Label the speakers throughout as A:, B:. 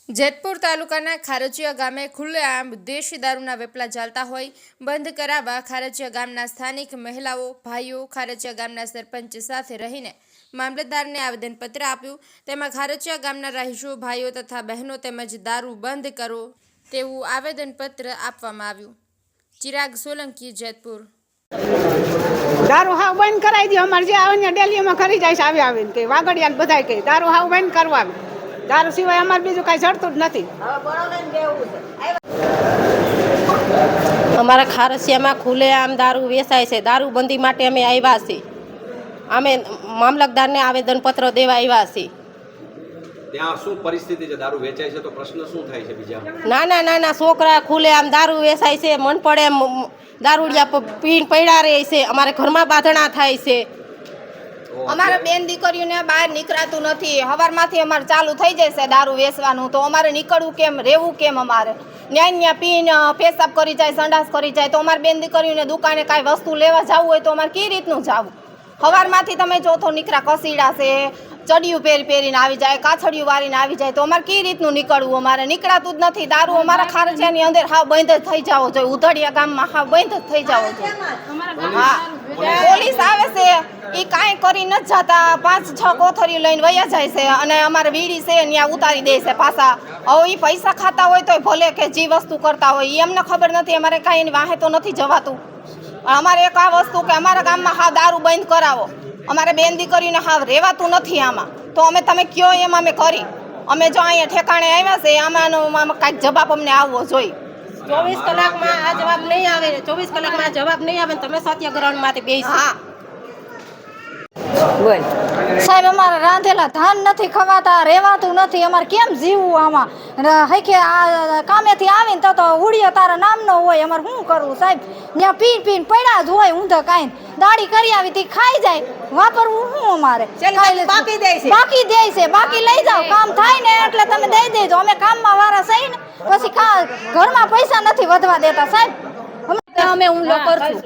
A: જેતપુર તાલુકાના ખારચિયા ગામે ખુલ્લેઆમ દેશી દારૂના વેપલા ચાલતા હોય બંધ કરાવવા ખારચિયા ગામના સ્થાનિક મહિલાઓ ભાઈઓ ખારચિયા ગામના સરપંચ સાથે રહીને મામલતદારને આવેદનપત્ર આપ્યું। તેમાં ખારચિયા ગામના રહીશો ભાઈઓ તથા બહેનો તેમજ દારૂ બંધ કરો તેવું આવેદનપત્ર આપવામાં આવ્યું। ચિરાગ સોલંકી, જેતપુર।
B: दारू हाव बंद कराई दी। अमर जे आवे डेली में खरी जाए आवे आवे के वागड़िया बधाई के दारू हाव बंद करवा। दारू सिवाय अमर बीजू कई जड़तुं ज नथी।
C: अमारा खारसियामां खुलेआम दारू वेचाय छे। दारूबंधी माटे अमे आव्या छीए। अमे मामलतदारने आवेदनपत्र देवा आव्या छीए।
D: ત્યાં શું પરિસ્થિતિ છે? દારૂ વેચાય છે તો પ્રશ્ન શું થાય છે? બીજા
C: નાના છોકરા ખુલેઆમ દારૂ વેચાય છે। મન પડે એમ દારૂડિયા પીને પડ્યા રહે છે। અમારે ઘરમાં બાંધણા થાય છે।
E: અમારે બેન દીકરીઓને બહાર નીકળાતું નથી। હવારમાંથી અમારે ચાલુ થઈ જશે દારૂ વેચવાનું, તો અમારે નીકળવું કેમ, રહેવું કેમ? અમારે ન્યા પીને પેશાબ કરી જાય, સંડાસ કરી જાય, તો અમારે બેન દીકરીઓને દુકાને કાંઈ વસ્તુ લેવા જવું હોય તો અમારે કઈ રીતનું જવું? હવારમાંથી તમે જો તો નીકળા કસીડા છે, ચડિયું પહેરીને આવી જાય, કાછડિયું વારીને આવી જાય, તો અમારે કઈ રીતનું નીકળવું? અમારે નીકળાતું જ નથી। દારૂ અમારા ખારચિયાની અંદર હાવ બંધ જ થઈ જવો જોઈએ। ઉધડિયા ગામમાં હાવ બંધ જ થઈ જવો જોઈએ। હા, પોલીસ આવે છે એ કાંઈ કરી નથી જતા। 5-6 કોથરીઓ લઈને વયા જાય છે અને અમારે વીડી છે ત્યાં ઉતારી દે છે પાછા। હવે એ પૈસા ખાતા હોય તોય ભલે કે જે વસ્તુ કરતા હોય એ અમને ખબર નથી। અમારે કાંઈ એની વાહે તો નથી જવાતું। અમારે એક આ વસ્તુ કે અમારા ગામમાં હાવ દારૂ બંધ કરાવો। અમારે બેન દીકરીને હાવ રહેવાતું નથી આમાં। તો અમે તમે કયો એમ અમે કરી। અમે જો અહીંયા ઠેકાણે આવ્યા છે, આમાંનો કાંઈક જવાબ અમને આવવો જોઈએ।
C: 24 કલાકમાં આ જવાબ નહીં આવે। 24 કલાકમાં જવાબ નહીં આવે તમે સત્યાગ્રહ માટે બેસી।
E: હા
B: बोल
F: साहेब, अमारे रांधेला धान नहीं खवाता, रेवातुं नहीं। अमारे केम जीवવું आमा? हईके आ कामेथी आवीने तो उड़ियो तारा नामनो होय। अमारे शुं करवुं साहेब? न्या पीन पड्या ज होय ऊंधा काई दाड़ी करी आवी ती खाई जाय। वापरवुं शुं अमारे? बाकी दे छे, बाकी लई जाओ। काम थाय ने એટલે તમે દઈ દેજો। અમે કામમાં વારા સહી ને પછી ઘરમાં પૈસા નથી વધવા દેતા સાહેબ। અમે હુમલો કરશું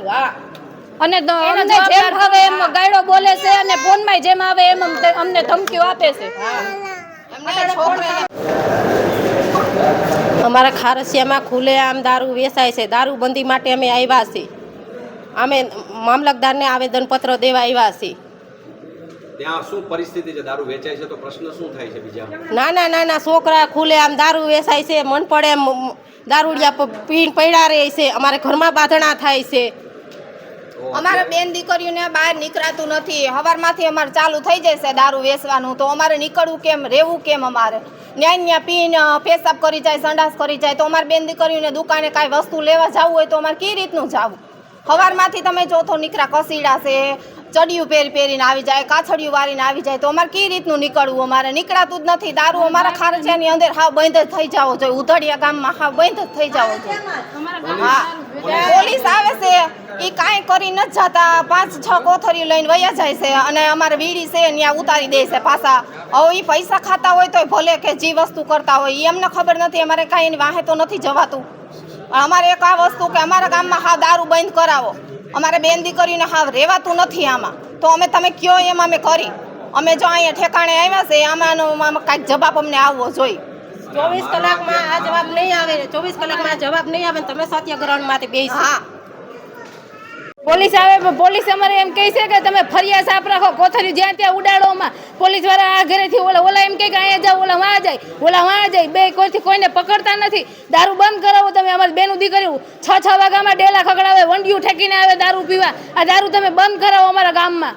F: અને અમને જેમ ભાવે એમ ગાયડો બોલે છે અને ફોનમાં જેમ આવે એમ અમને ધમકીઓ આપે છે।
C: અમારા ખારસિયામાં ખુલેઆમ દારૂ વેચાય છે। દારૂબંધી માટે અમે આવ્યા છીએ। અમે મામલતદારને આવેદનપત્ર દેવા આવ્યા છીએ।
D: ત્યાં શું પરિસ્થિતિ છે? દારૂ વેચાય છે તો પ્રશ્ન શું થાય છે? બીજા
C: નાના છોકરા ખુલેઆમ દારૂ વેચાય છે। મન પડે એમ દારૂડિયા પીને પડ્યા રહે છે। અમારે ઘરમાં બાંધણા થાય છે।
E: અમારે બેન દીકરીઓને બહાર નીકળાતું નથી। હવારમાંથી અમારે ચાલુ થઈ જશે દારૂ વેચવાનું, તો અમારે નીકળવું કેમ, રહેવું કેમ? અમારે ન્યા પીને પેશાબ કરી જાય, સંડાસ કરી જાય, તો અમારે બેન દીકરીઓને દુકાને કાંઈ વસ્તુ લેવા જવું હોય તો અમારે કઈ રીતનું જવું? હવારમાંથી તમે જો તો નીકળા કસીડા છે, ચડિયું પહેરીને આવી જાય, કાછડિયું વારીને આવી જાય, તો અમારે કઈ રીતનું નીકળવું? અમારે નીકળાતું જ નથી। દારૂ અમારા ખારચિયાની અંદર હાવ બંધ જ થઈ જવો જોઈએ। ઉધડિયા ગામમાં હાવ બંધ જ થઈ જવો જોઈએ। હા, પોલીસ આવે છે એ કાંઈ કરી નથી જતા। 5-6 કોથરીઓ લઈને વયા જાય છે અને અમારે વીડી છે ત્યાં ઉતારી દે છે પાછા। હવે એ પૈસા ખાતા હોય તોય ભલે કે જે વસ્તુ કરતા હોય એ અમને ખબર નથી। અમારે કાંઈ એની વાહે તો નથી જવાતું। અમારે એક આ વસ્તુ કે અમારા ગામમાં હાવ દારૂ બંધ કરાવો। અમારે બેન દીકરીને હાવ રહેવાતું નથી આમાં। તો અમે તમે કયો એમ અમે કરી। અમે જો અહીંયા ઠેકાણે આવ્યા છે, આમાંનો કાંઈક જવાબ અમને આવવો જોઈએ।
C: 24 કલાકમાં આ જવાબ નહીં આવે। 24 કલાકમાં જવાબ નહીં આવે તમે સત્યાગ્રહ માટે બેસી।
E: હા,
F: પોલીસ આવે, પોલીસ અમારે એમ કહે છે કે તમે ફરિયાદ સાફ રાખો, કોથળી જ્યાં ત્યાં ઉડાડોમાં। પોલીસ વાળા આ ઘરેથી ઓલા એમ કહે કે અહીંયા જાઓ, ઓલા વાં જાય, બે કોઈને પકડતા નથી। દારૂ બંધ કરાવો તમે। અમારી બેનું દીકરીઓ 6 વાગ્યામાં ડેલા ખગડાવે, વંડિયું ઠેકીને આવે દારૂ પીવા। આ દારૂ તમે બંધ કરાવો અમારા ગામમાં।